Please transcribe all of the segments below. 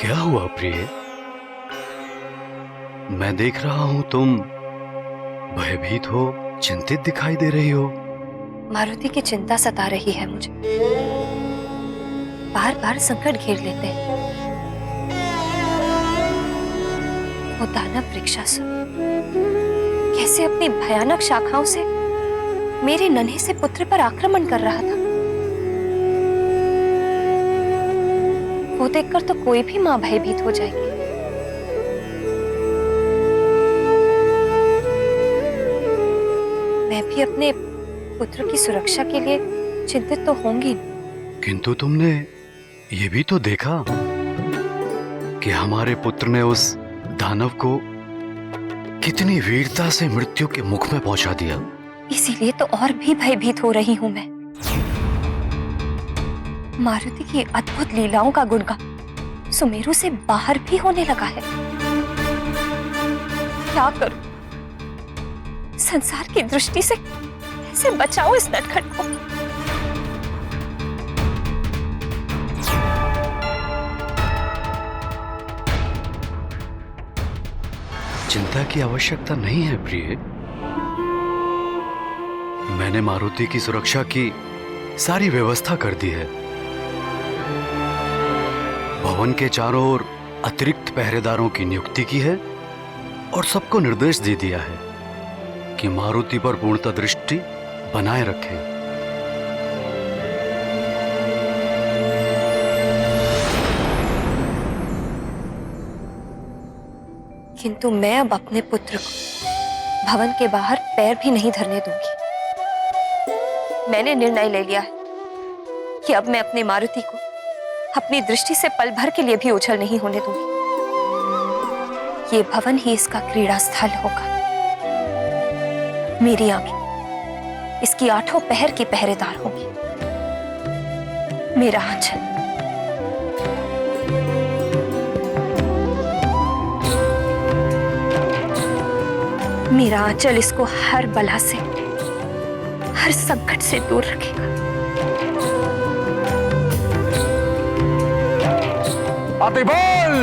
क्या हुआ प्रिय? मैं देख रहा हूं तुम भयभीत हो, चिंतित दिखाई दे रही हो। मारुति की चिंता सता रही है मुझे। बार बार संकट घेर लेते हैं। वो दानव वृक्षासुर कैसे अपनी भयानक शाखाओं से मेरे नन्हे से पुत्र पर आक्रमण कर रहा था। वो देखकर तो कोई भी मां भयभीत हो जाएगी। मैं भी अपने पुत्र की सुरक्षा के लिए चिंतित तो होंगी। किंतु तुमने ये भी तो देखा कि हमारे पुत्र ने उस दानव को कितनी वीरता से मृत्यु के मुख में पहुंचा दिया। इसीलिए तो और भी भयभीत हो रही हूं मैं। मारुति की अद्भुत लीलाओं का गुणगान सुमेरु से बाहर भी होने लगा है। क्या करूं? संसार की दृष्टि से कैसे बचाऊं इस नटखट को? चिंता की आवश्यकता नहीं है प्रिय। मैंने मारुति की सुरक्षा की सारी व्यवस्था कर दी है। भवन के चारों ओर अतिरिक्त पहरेदारों की नियुक्ति की है और सबको निर्देश दे दिया है कि मारुति पर पूर्णतः दृष्टि बनाए रखें। किंतु मैं अब अपने पुत्र को भवन के बाहर पैर भी नहीं धरने दूंगी। मैंने निर्णय ले लिया है कि अब मैं अपने मारुति को अपनी दृष्टि से पल भर के लिए भी ओझल नहीं होने दूंगी। ये भवन ही इसका क्रीड़ा स्थल होगा। मेरी आंखें इसकी आठों पहर की पहरेदार होंगी। मेरा आंचल मेरा आंचल इसको हर बला से, हर संकट से दूर रखेगा। अतिबल!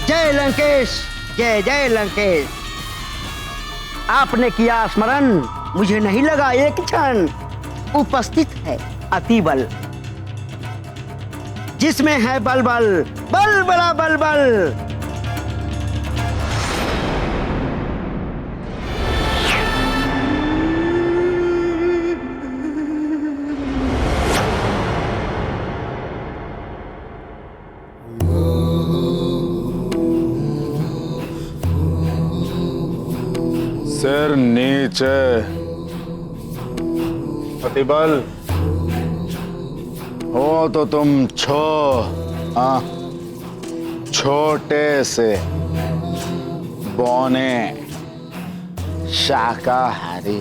जय लंकेश, जय जय लंकेश। आपने किया स्मरण, मुझे नहीं लगा एक क्षण। उपस्थित है अतिबल, जिसमें है बल बल, बल बड़ा बल बल। सिर नीचे। अतिबल, हो तो तुम छोटे से बौने शाकाहारी।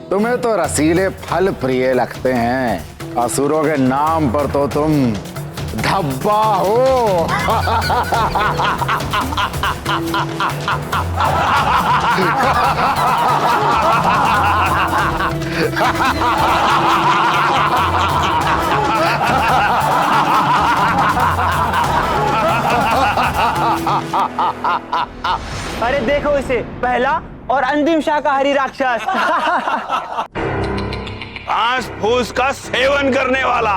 तुम्हें तो रसीले फल प्रिय लगते हैं। असुरों के नाम पर तो तुम धब्बा हो। अरे देखो इसे, पहला और अंतिम शाकाहारी राक्षस। घास फूस का सेवन करने वाला।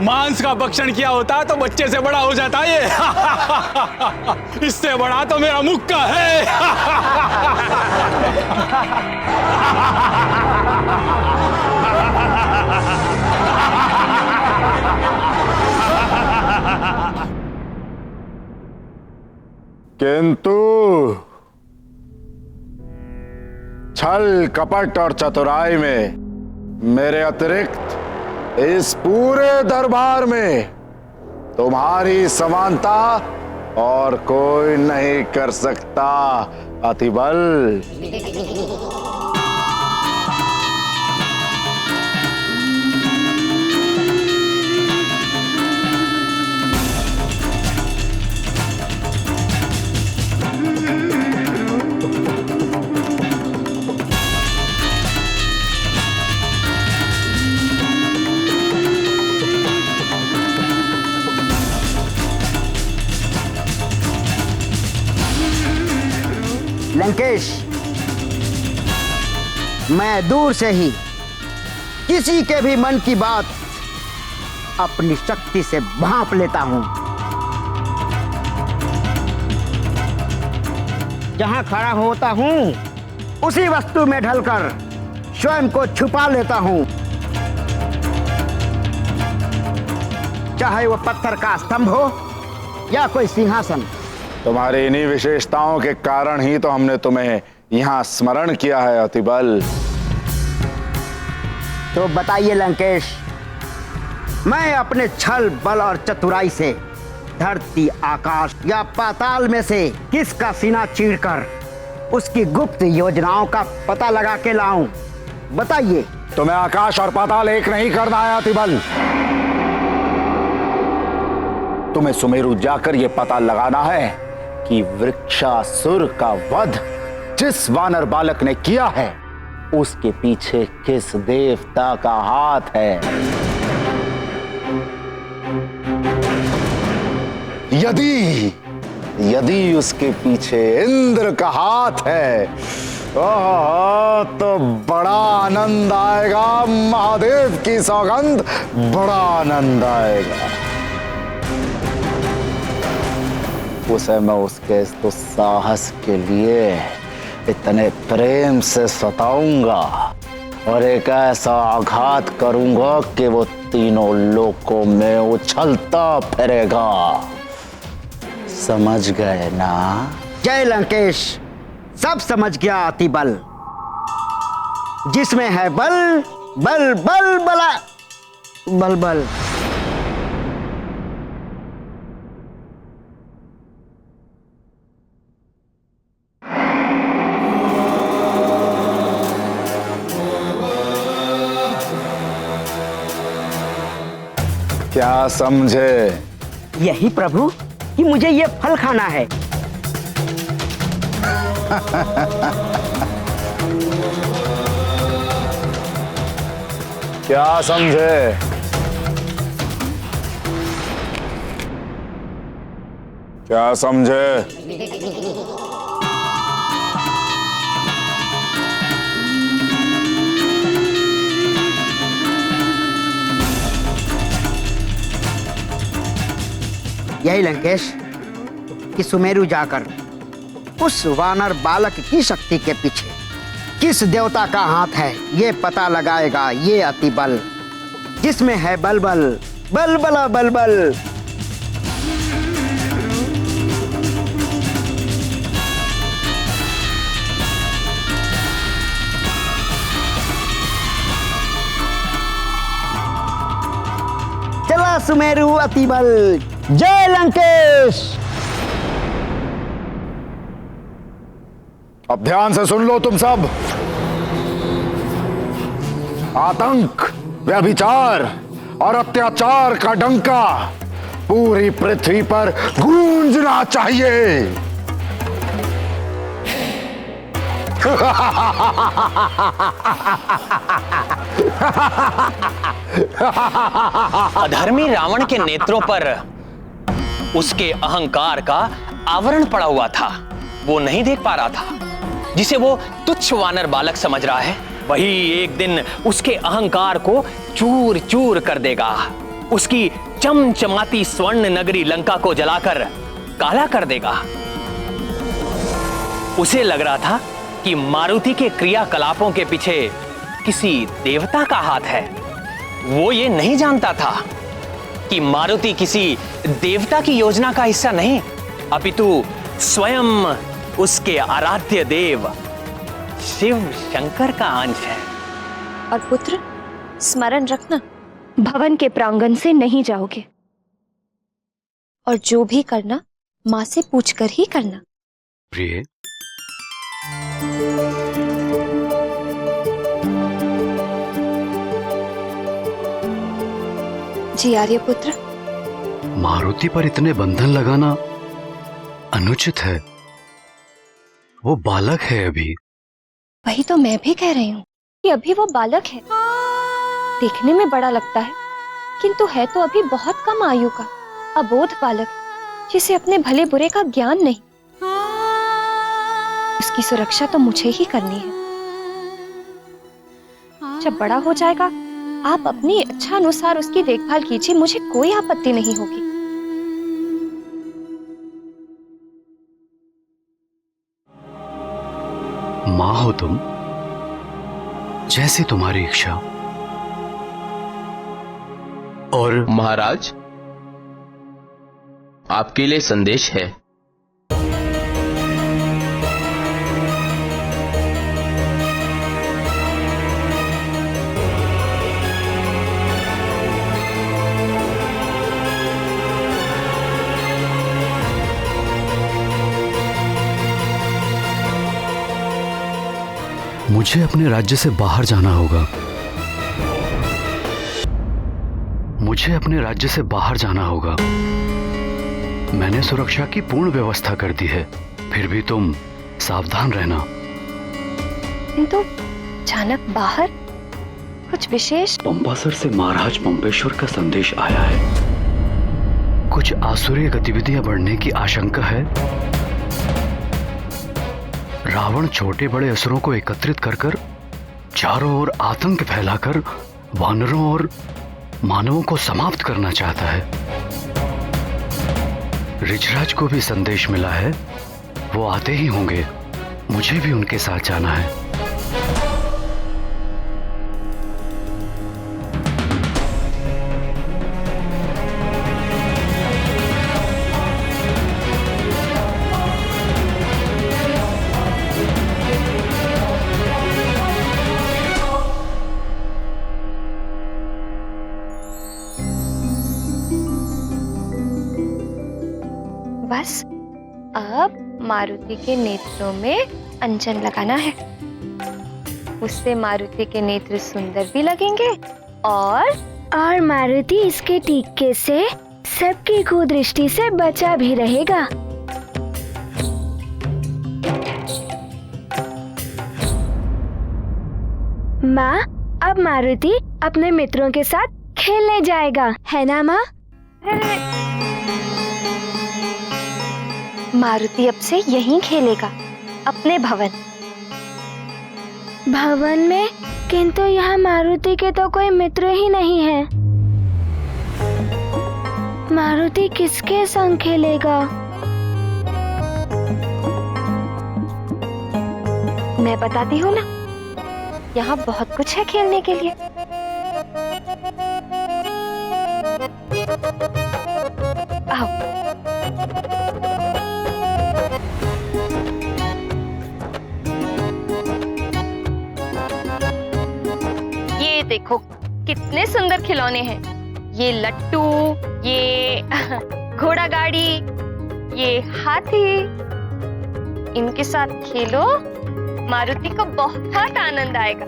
मांस का भक्षण किया होता तो बच्चे से बड़ा हो जाता ये। इससे बड़ा तो मेरा मुक्का है। किंतु छल कपट और चतुराई में मेरे अतिरिक्त इस पूरे दरबार में तुम्हारी समानता और कोई नहीं कर सकता अतिबल। लंकेश, मैं दूर से ही किसी के भी मन की बात अपनी शक्ति से भांप लेता हूं। जहां खड़ा होता हूं उसी वस्तु में ढलकर स्वयं को छुपा लेता हूं, चाहे वो पत्थर का स्तंभ हो या कोई सिंहासन। तुम्हारी इन्हीं विशेषताओं के कारण ही तो हमने तुम्हें यहां स्मरण किया है अतिबल। तो बताइए लंकेश, मैं अपने छल बल और चतुराई से धरती आकाश या पाताल में से किसका सीना चीरकर उसकी गुप्त योजनाओं का पता लगा के लाऊं? बताइए। तुम्हें आकाश और पाताल एक नहीं करना है अतिबल। तुम्हें सुमेरु जाकर यह पता लगाना है कि वृक्षासुर का वध जिस वानर बालक ने किया है उसके पीछे किस देवता का हाथ है। यदि उसके पीछे इंद्र का हाथ है तो बड़ा आनंद आएगा, महादेव की सौगंध, बड़ा आनंद आएगा। उसे मैं उसके इस दुस्साहस के लिए इतने प्रेम से सताऊंगा और एक ऐसा आघात करूंगा कि वो तीनों लोकों में उछलता फिरेगा। समझ गए ना? जय लंकेश, सब समझ गया अतिबल। जिसमें है बल बल बल बला बल बल। क्या समझे? यही प्रभु कि मुझे ये फल खाना है। क्या समझे? क्या समझे? यही लंकेश कि सुमेरु जाकर उस वानर बालक की शक्ति के पीछे किस देवता का हाथ है ये पता लगाएगा ये अतिबल। जिसमें है बल बल बल बला बल बल। चला सुमेरु अतिबल। जय लंकेश। अब ध्यान से सुन लो तुम सब। आतंक, व्यभिचार और अत्याचार का डंका पूरी पृथ्वी पर गूंजना चाहिए। अधर्मी रावण के नेत्रों पर उसके अहंकार का आवरण पड़ा हुआ था। वो नहीं देख पा रहा था। जिसे वो तुच्छ वानर बालक समझ रहा है वही एक दिन उसके अहंकार को चूर चूर कर देगा। उसकी चमचमाती स्वर्ण नगरी लंका को जलाकर काला कर देगा। उसे लग रहा था कि मारुति के क्रियाकलापों के पीछे किसी देवता का हाथ है। वो ये नहीं जानता था कि मारुति किसी देवता की योजना का हिस्सा नहीं, अपितु स्वयं उसके आराध्य देव शिव शंकर का अंश है। और पुत्र, स्मरण रखना, भवन के प्रांगण से नहीं जाओगे, और जो भी करना माँ से पूछकर ही करना। प्रिय, जी आर्यपुत्र। मारुति पर इतने बंधन लगाना अनुचित है। वो बालक है अभी। वही तो मैं भी कह रही हूँ कि अभी वो बालक है। देखने में बड़ा लगता है, किंतु है तो अभी बहुत कम आयु का अबोध बालक, जिसे अपने भले बुरे का ज्ञान नहीं। उसकी सुरक्षा तो मुझे ही करनी है। जब बड़ा हो जाएगा, आप अपनी इच्छा अनुसार उसकी देखभाल कीजिए, मुझे कोई आपत्ति नहीं होगी। माँ हो तुम, जैसी तुम्हारी इच्छा। और महाराज, आपके लिए संदेश है। मुझे अपने राज्य से बाहर जाना होगा। मुझे अपने राज्य से बाहर जाना होगा। मैंने सुरक्षा की पूर्ण व्यवस्था कर दी है, फिर भी तुम सावधान रहना। किंतु अचानक बाहर कुछ विशेष? पंपासर से महाराज पंपेश्वर का संदेश आया है। कुछ आसुरी गतिविधियां बढ़ने की आशंका है। रावण छोटे बड़े असुरों को एकत्रित कर कर चारों ओर आतंक फैलाकर वानरों और मानवों को समाप्त करना चाहता है। ऋषराज को भी संदेश मिला है, वो आते ही होंगे। मुझे भी उनके साथ जाना है। बस अब मारुति के नेत्रों में अंजन लगाना है। उससे मारुति के नेत्र सुंदर भी लगेंगे और मारुति इसके टीके से सबकी कुदृष्टि से बचा भी रहेगा। माँ, अब मारुति अपने मित्रों के साथ खेलने जाएगा, है ना माँ? मारुति अब से यहीं खेलेगा, अपने भवन में? किंतु यहाँ मारुति के तो कोई मित्र ही नहीं है। मारुति किसके संग खेलेगा? मैं बताती हूँ ना, यहाँ बहुत कुछ है खेलने के लिए। आओ। ये देखो कितने सुंदर खिलौने हैं। ये लट्टू, ये घोड़ा गाड़ी, ये हाथी। इनके साथ खेलो, मारुति को बहुत आनंद आएगा।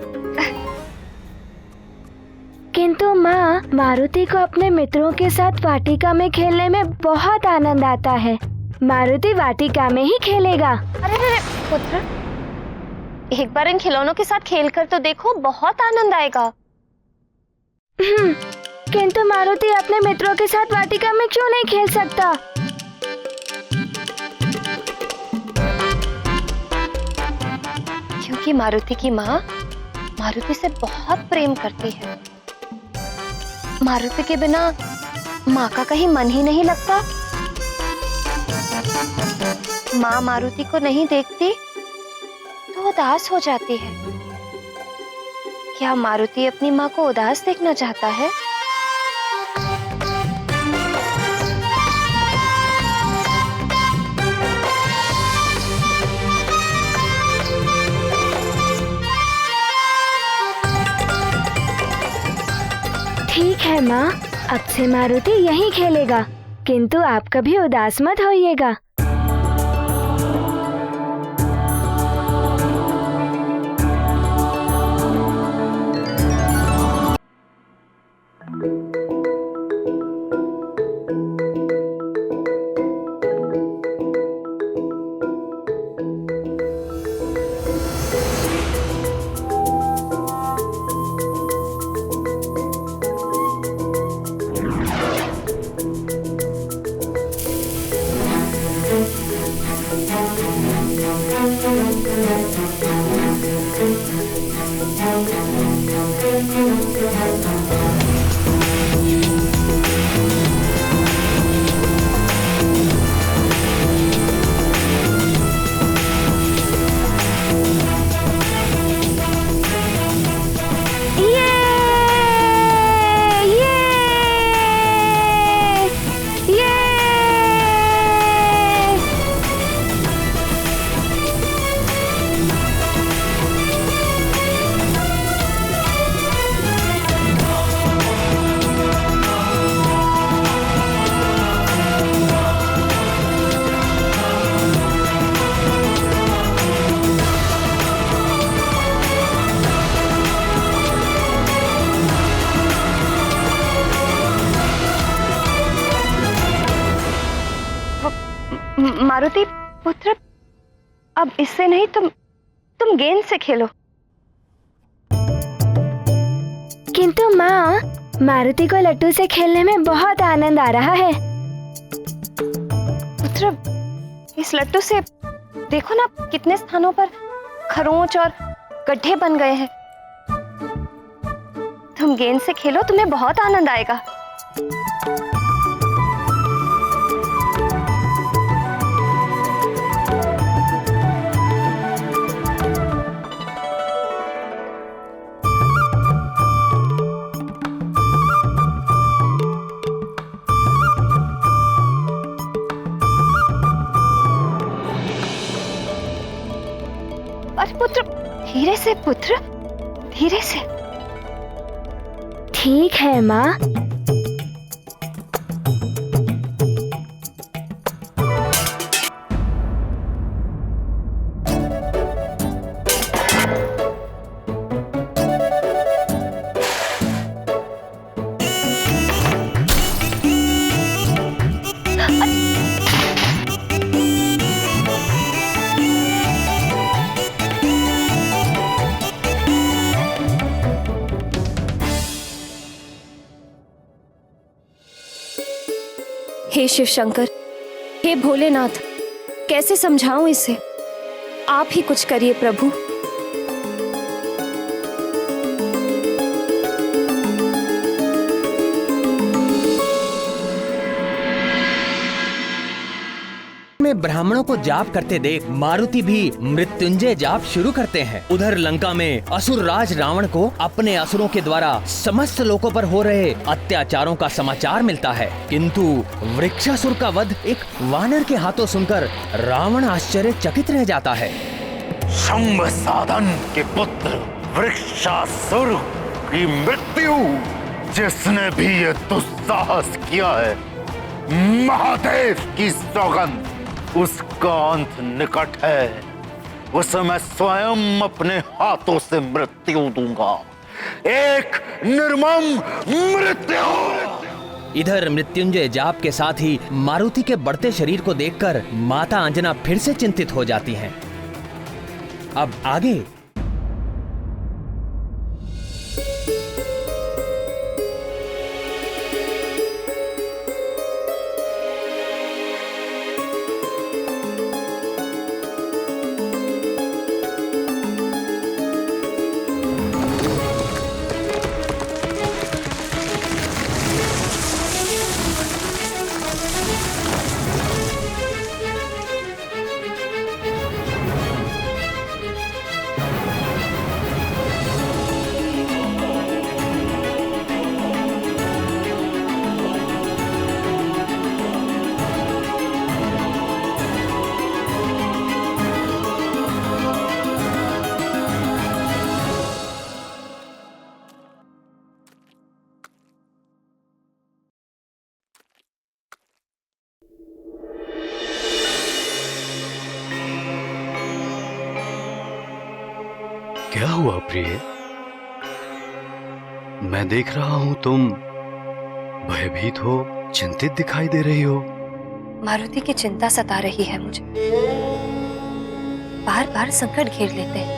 किंतु माँ, मारुति को अपने मित्रों के साथ वाटिका में खेलने में बहुत आनंद आता है। मारुति वाटिका में ही खेलेगा। अरे पुत्र, एक बार इन खिलौनों के साथ खेलकर तो देखो, बहुत आनंद आएगा। किंतु मारुति अपने मित्रों के साथ वाटिका में क्यों नहीं खेल सकता? क्योंकि मारुति की माँ मारुति से बहुत प्रेम करती है। मारुति के बिना माँ का कहीं मन ही नहीं लगता। माँ मारुति को नहीं देखती तो उदास हो जाती है। क्या मारुति अपनी माँ को उदास देखना चाहता है? है माँ, अब से मारुति यहीं खेलेगा, किंतु आप कभी उदास मत होइएगा। मारुति पुत्र, अब इससे नहीं, तुम गेंद से खेलो। किंतु माँ, मारुति को लट्टू से खेलने में बहुत आनंद आ रहा है। पुत्र, इस लट्टू से देखो ना कितने स्थानों पर खरोंच और गड्ढे बन गए हैं। तुम गेंद से खेलो, तुम्हें बहुत आनंद आएगा। पुत्र, धीरे से पुत्र, धीरे से। ठीक है माँ। हे शिव शंकर, हे भोलेनाथ, कैसे समझाऊं इसे? आप ही कुछ करिए प्रभु। में ब्राह्मणों को जाप करते देख मारुति भी मृत्युंजय जाप शुरू करते हैं। उधर लंका में असुर राज रावण को अपने असुरों के द्वारा समस्त लोगों पर हो रहे अत्याचारों का समाचार मिलता है, किंतु वृक्षासुर का वध एक वानर के हाथों सुनकर रावण आश्चर्यचकित रह जाता है। शंभ साधन के पुत्र वृक्षासुर की मृत्यु, जिसने भी ये दुस्साहस किया है, महादेव की सौगंध, उसका अंत निकट है। उसे मैं स्वयं अपने हाथों से मृत्यु दूंगा, एक निर्मम मृत्यु। इधर मृत्युंजय जाप के साथ ही मारुति के बढ़ते शरीर को देखकर माता अंजना फिर से चिंतित हो जाती हैं। अब आगे क्या हुआ प्रिय? मैं देख रहा हूं तुम भयभीत हो, चिंतित दिखाई दे रही हो। मारुति की चिंता सता रही है मुझे। बार बार संकट घेर लेते हैं।